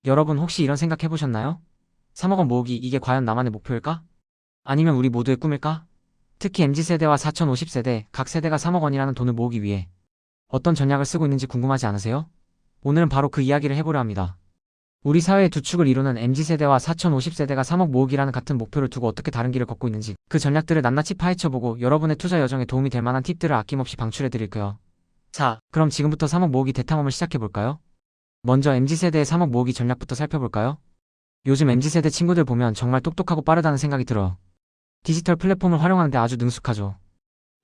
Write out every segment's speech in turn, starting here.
여러분 혹시 이런 생각 해보셨나요? 3억 원 모으기 이게 과연 나만의 목표일까? 아니면 우리 모두의 꿈일까? 특히 MZ세대와 4050세대 각 세대가 3억 원이라는 돈을 모으기 위해 어떤 전략을 쓰고 있는지 궁금하지 않으세요? 오늘은 바로 그 이야기를 해보려 합니다. 우리 사회의 두 축을 이루는 MZ세대와 4050세대가 3억 모으기라는 같은 목표를 두고 어떻게 다른 길을 걷고 있는지 그 전략들을 낱낱이 파헤쳐보고 여러분의 투자 여정에 도움이 될 만한 팁들을 아낌없이 방출해드릴게요. 자, 그럼 지금부터 3억 모으기 대탐험을 시작해볼까요? 먼저 MZ세대의 3억 모으기 전략부터 살펴볼까요? 요즘 MZ세대 친구들 보면 정말 똑똑하고 빠르다는 생각이 들어요. 디지털 플랫폼을 활용하는데 아주 능숙하죠.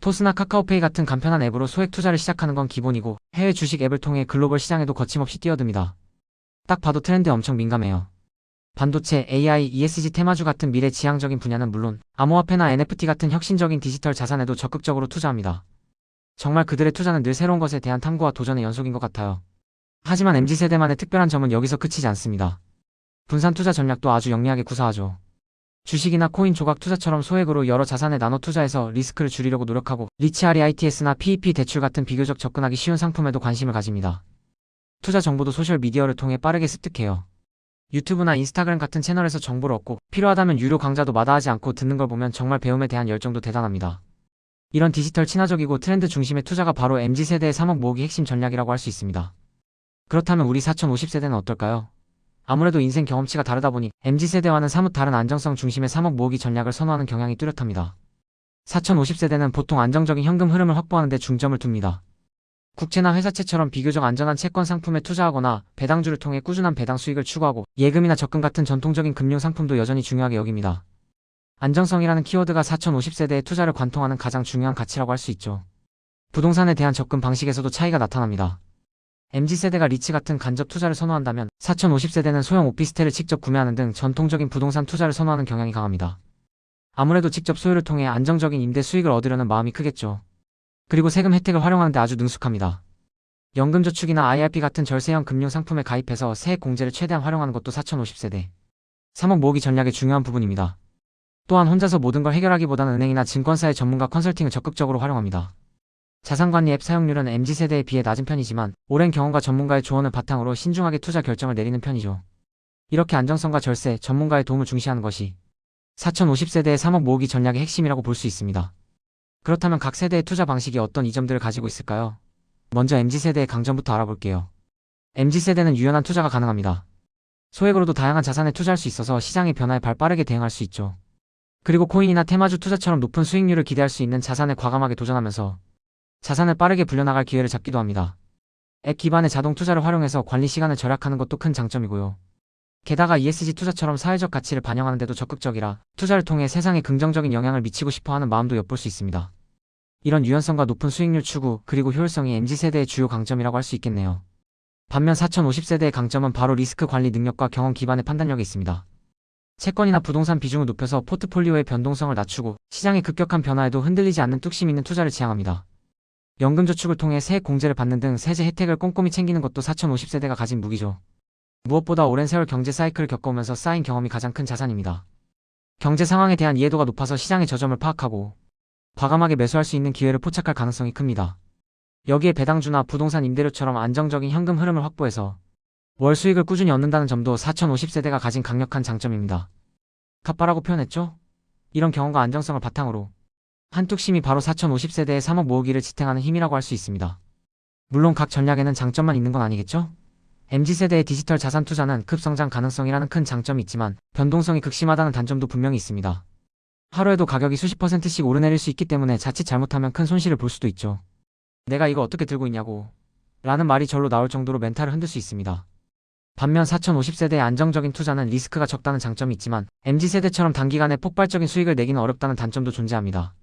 토스나 카카오페이 같은 간편한 앱으로 소액 투자를 시작하는 건 기본이고 해외 주식 앱을 통해 글로벌 시장에도 거침없이 뛰어듭니다. 딱 봐도 트렌드에 엄청 민감해요. 반도체, AI, ESG 테마주 같은 미래 지향적인 분야는 물론 암호화폐나 NFT 같은 혁신적인 디지털 자산에도 적극적으로 투자합니다. 정말 그들의 투자는 늘 새로운 것에 대한 탐구와 도전의 연속인 것 같아요. 하지만 MZ세대만의 특별한 점은 여기서 그치지 않습니다. 분산 투자 전략도 아주 영리하게 구사하죠. 주식이나 코인 조각 투자처럼 소액으로 여러 자산에 나눠 투자해서 리스크를 줄이려고 노력하고 리치 REITs나 PEP 대출 같은 비교적 접근하기 쉬운 상품에도 관심을 가집니다. 투자 정보도 소셜미디어를 통해 빠르게 습득해요. 유튜브나 인스타그램 같은 채널에서 정보를 얻고 필요하다면 유료 강좌도 마다하지 않고 듣는 걸 보면 정말 배움에 대한 열정도 대단합니다. 이런 디지털 친화적이고 트렌드 중심의 투자가 바로 MZ세대의 3억 모으기 핵심 전략이라고 할 수 있습니다. 그렇다면 우리 4050세대는 어떨까요? 아무래도 인생 경험치가 다르다 보니 MZ세대와는 사뭇 다른 안정성 중심의 3억 모으기 전략을 선호하는 경향이 뚜렷합니다. 4050세대는 보통 안정적인 현금 흐름을 확보하는 데 중점을 둡니다. 국채나 회사채처럼 비교적 안전한 채권 상품에 투자하거나 배당주를 통해 꾸준한 배당 수익을 추구하고 예금이나 적금 같은 전통적인 금융 상품도 여전히 중요하게 여깁니다. 안정성이라는 키워드가 4050세대의 투자를 관통하는 가장 중요한 가치라고 할 수 있죠. 부동산에 대한 접근 방식에서도 차이가 나타납니다. MZ세대가 리츠 같은 간접 투자를 선호한다면 4050세대는 소형 오피스텔을 직접 구매하는 등 전통적인 부동산 투자를 선호하는 경향이 강합니다. 아무래도 직접 소유를 통해 안정적인 임대 수익을 얻으려는 마음이 크겠죠. 그리고 세금 혜택을 활용하는데 아주 능숙합니다. 연금저축이나 IRP 같은 절세형 금융 상품에 가입해서 세액 공제를 최대한 활용하는 것도 4050세대 3억 모으기 전략의 중요한 부분입니다. 또한 혼자서 모든 걸 해결하기보다는 은행이나 증권사의 전문가 컨설팅을 적극적으로 활용합니다. 자산관리 앱 사용률은 MZ세대에 비해 낮은 편이지만 오랜 경험과 전문가의 조언을 바탕으로 신중하게 투자 결정을 내리는 편이죠. 이렇게 안정성과 절세, 전문가의 도움을 중시하는 것이 4050세대의 3억 모으기 전략의 핵심이라고 볼 수 있습니다. 그렇다면 각 세대의 투자 방식이 어떤 이점들을 가지고 있을까요? 먼저 MZ세대의 강점부터 알아볼게요. MZ세대는 유연한 투자가 가능합니다. 소액으로도 다양한 자산에 투자할 수 있어서 시장의 변화에 빠르게 대응할 수 있죠. 그리고 코인이나 테마주 투자처럼 높은 수익률을 기대할 수 있는 자산에 과감하게 도전하면서 자산을 빠르게 불려나갈 기회를 잡기도 합니다. 앱 기반의 자동 투자를 활용해서 관리 시간을 절약하는 것도 큰 장점이고요. 게다가 ESG 투자처럼 사회적 가치를 반영하는 데도 적극적이라 투자를 통해 세상에 긍정적인 영향을 미치고 싶어하는 마음도 엿볼 수 있습니다. 이런 유연성과 높은 수익률 추구 그리고 효율성이 MZ세대의 주요 강점이라고 할 수 있겠네요. 반면 4050세대의 강점은 바로 리스크 관리 능력과 경험 기반의 판단력에 있습니다. 채권이나 부동산 비중을 높여서 포트폴리오의 변동성을 낮추고 시장의 급격한 변화에도 흔들리지 않는 뚝심 있는 투자를 지향합니다. 연금저축을 통해 세액 공제를 받는 등 세제 혜택을 꼼꼼히 챙기는 것도 4050세대가 가진 무기죠. 무엇보다 오랜 세월 경제 사이클을 겪어오면서 쌓인 경험이 가장 큰 자산입니다. 경제 상황에 대한 이해도가 높아서 시장의 저점을 파악하고 과감하게 매수할 수 있는 기회를 포착할 가능성이 큽니다. 여기에 배당주나 부동산 임대료처럼 안정적인 현금 흐름을 확보해서 월 수익을 꾸준히 얻는다는 점도 4050세대가 가진 강력한 장점입니다. 값바라고 표현했죠? 이런 경험과 안정성을 바탕으로 한 뚝심이 바로 4050세대의 3억 모으기를 지탱하는 힘이라고 할 수 있습니다. 물론 각 전략에는 장점만 있는 건 아니겠죠? MZ세대의 디지털 자산 투자는 급성장 가능성이라는 큰 장점이 있지만 변동성이 극심하다는 단점도 분명히 있습니다. 하루에도 가격이 수십 %씩 오르내릴 수 있기 때문에 자칫 잘못하면 큰 손실을 볼 수도 있죠. 내가 이거 어떻게 들고 있냐고 라는 말이 절로 나올 정도로 멘탈을 흔들 수 있습니다. 반면 4050세대의 안정적인 투자는 리스크가 적다는 장점이 있지만 MZ세대처럼 단기간에 폭발적인 수익을 내기는 어렵다는 단점도 존재합니다.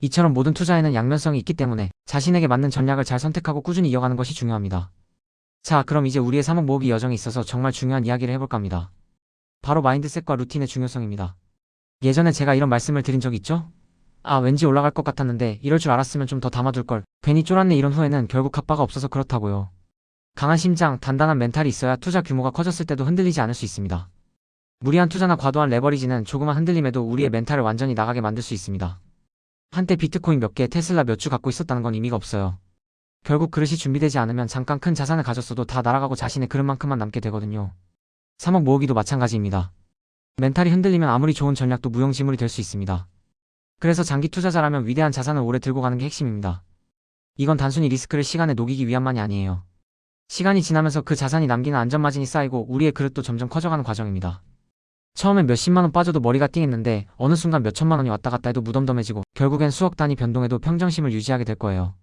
이처럼 모든 투자에는 양면성이 있기 때문에 자신에게 맞는 전략을 잘 선택하고 꾸준히 이어가는 것이 중요합니다. 자, 그럼 이제 우리의 3억 모으기 여정에 있어서 정말 중요한 이야기를 해볼까 합니다. 바로 마인드셋과 루틴의 중요성입니다. 예전에 제가 이런 말씀을 드린 적 있죠? 왠지 올라갈 것 같았는데 이럴 줄 알았으면 좀 더 담아둘걸. 괜히 쫄았네 이런 후에는 결국 값바가 없어서 그렇다고요. 강한 심장, 단단한 멘탈이 있어야 투자 규모가 커졌을 때도 흔들리지 않을 수 있습니다. 무리한 투자나 과도한 레버리지는 조그만 흔들림에도 우리의 멘탈을 완전히 나가게 만들 수 있습니다. 한때 비트코인 몇 개, 테슬라 몇 주 갖고 있었다는 건 의미가 없어요. 결국 그릇이 준비되지 않으면 잠깐 큰 자산을 가졌어도 다 날아가고 자신의 그릇만큼만 남게 되거든요. 3억 모으기도 마찬가지입니다. 멘탈이 흔들리면 아무리 좋은 전략도 무용지물이 될 수 있습니다. 그래서 장기 투자자라면 위대한 자산을 오래 들고 가는 게 핵심입니다. 이건 단순히 리스크를 시간에 녹이기 위함만이 아니에요. 시간이 지나면서 그 자산이 남기는 안전마진이 쌓이고 우리의 그릇도 점점 커져가는 과정입니다. 처음엔 몇십만 원 빠져도 머리가 띵했는데 어느 순간 몇천만 원이 왔다 갔다 해도 무덤덤해지고 결국엔 수억 단위 변동에도 평정심을 유지하게 될 거예요.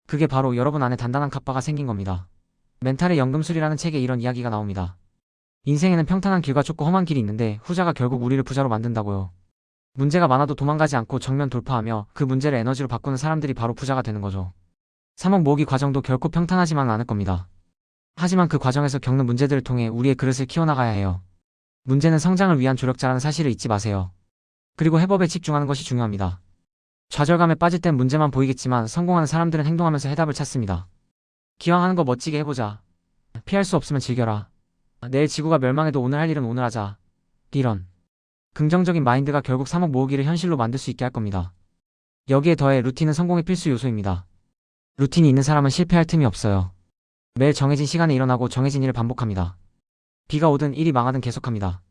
그게 바로 여러분 안에 단단한 카바가 생긴 겁니다. 멘탈의 연금술이라는 책에 이런 이야기가 나옵니다. 인생에는 평탄한 길과 좁고 험한 길이 있는데 후자가 결국 우리를 부자로 만든다고요. 문제가 많아도 도망가지 않고 정면 돌파하며 그 문제를 에너지로 바꾸는 사람들이 바로 부자가 되는 거죠. 3억 모으기 과정도 결코 평탄하지만은 않을 겁니다. 하지만 그 과정에서 겪는 문제들을 통해 우리의 그릇을 키워나가야 해요. 문제는 성장을 위한 조력자라는 사실을 잊지 마세요. 그리고 해법에 집중하는 것이 중요합니다. 좌절감에 빠질 땐 문제만 보이겠지만 성공하는 사람들은 행동하면서 해답을 찾습니다. 기왕 하는 거 멋지게 해보자. 피할 수 없으면 즐겨라. 내일 지구가 멸망해도 오늘 할 일은 오늘 하자. 이런 긍정적인 마인드가 결국 3억 모으기를 현실로 만들 수 있게 할 겁니다. 여기에 더해 루틴은 성공의 필수 요소입니다. 루틴이 있는 사람은 실패할 틈이 없어요. 매일 정해진 시간에 일어나고 정해진 일을 반복합니다. 비가 오든 일이 망하든 계속합니다.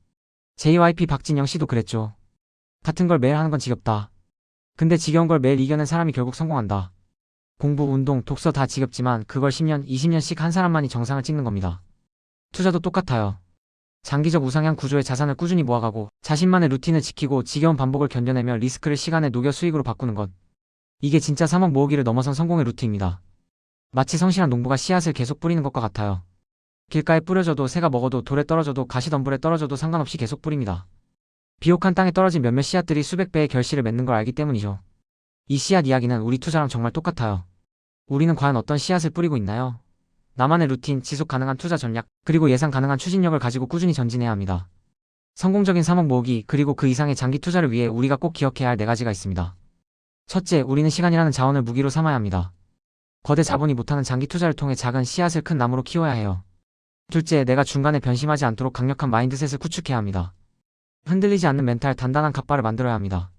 JYP 박진영 씨도 그랬죠. 같은 걸 매일 하는 건 지겹다. 근데 지겨운 걸 매일 이겨낸 사람이 결국 성공한다. 공부, 운동, 독서 다 지겹지만 그걸 10년, 20년씩 한 사람만이 정상을 찍는 겁니다. 투자도 똑같아요. 장기적 우상향 구조의 자산을 꾸준히 모아가고 자신만의 루틴을 지키고 지겨운 반복을 견뎌내며 리스크를 시간에 녹여 수익으로 바꾸는 것. 이게 진짜 3억 모으기를 넘어선 성공의 루트입니다. 마치 성실한 농부가 씨앗을 계속 뿌리는 것과 같아요. 길가에 뿌려져도 새가 먹어도 돌에 떨어져도 가시덤불에 떨어져도 상관없이 계속 뿌립니다. 비옥한 땅에 떨어진 몇몇 씨앗들이 수백 배의 결실을 맺는 걸 알기 때문이죠. 이 씨앗 이야기는 우리 투자랑 정말 똑같아요. 우리는 과연 어떤 씨앗을 뿌리고 있나요? 나만의 루틴, 지속 가능한 투자 전략, 그리고 예상 가능한 추진력을 가지고 꾸준히 전진해야 합니다. 성공적인 3억 모으기, 그리고 그 이상의 장기 투자를 위해 우리가 꼭 기억해야 할 4가지가 있습니다. 첫째, 우리는 시간이라는 자원을 무기로 삼아야 합니다. 거대 자본이 못하는 장기 투자를 통해 작은 씨앗을 큰 나무로 키워야 해요. 둘째, 내가 중간에 변심하지 않도록 강력한 마인드셋을 구축해야 합니다. 흔들리지 않는 멘탈, 단단한 갑바를 만들어야 합니다.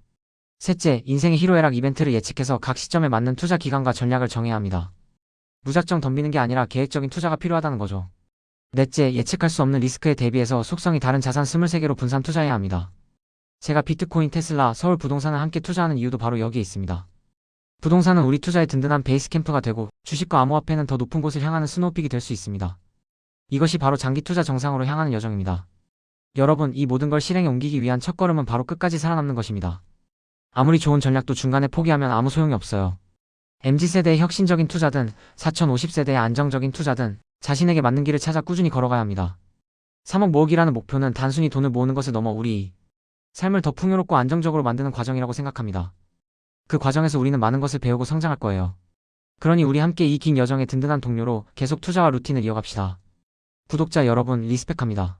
셋째, 인생의 희로애락 이벤트를 예측해서 각 시점에 맞는 투자 기간과 전략을 정해야 합니다. 무작정 덤비는 게 아니라 계획적인 투자가 필요하다는 거죠. 넷째, 예측할 수 없는 리스크에 대비해서 속성이 다른 자산 23개로 분산 투자해야 합니다. 제가 비트코인, 테슬라, 서울 부동산을 함께 투자하는 이유도 바로 여기에 있습니다. 부동산은 우리 투자의 든든한 베이스 캠프가 되고 주식과 암호화폐는 더 높은 곳을 향하는 스노우픽이 될 수 있습니다. 이것이 바로 장기 투자 정상으로 향하는 여정입니다. 여러분, 이 모든 걸 실행에 옮기기 위한 첫걸음은 바로 끝까지 살아남는 것입니다. 아무리 좋은 전략도 중간에 포기하면 아무 소용이 없어요. MZ세대의 혁신적인 투자든 4050세대의 안정적인 투자든 자신에게 맞는 길을 찾아 꾸준히 걸어가야 합니다. 3억 모으기라는 목표는 단순히 돈을 모으는 것을 넘어 우리 삶을 더 풍요롭고 안정적으로 만드는 과정이라고 생각합니다. 그 과정에서 우리는 많은 것을 배우고 성장할 거예요. 그러니 우리 함께 이 긴 여정의 든든한 동료로 계속 투자와 루틴을 이어갑시다. 구독자 여러분, 리스펙합니다.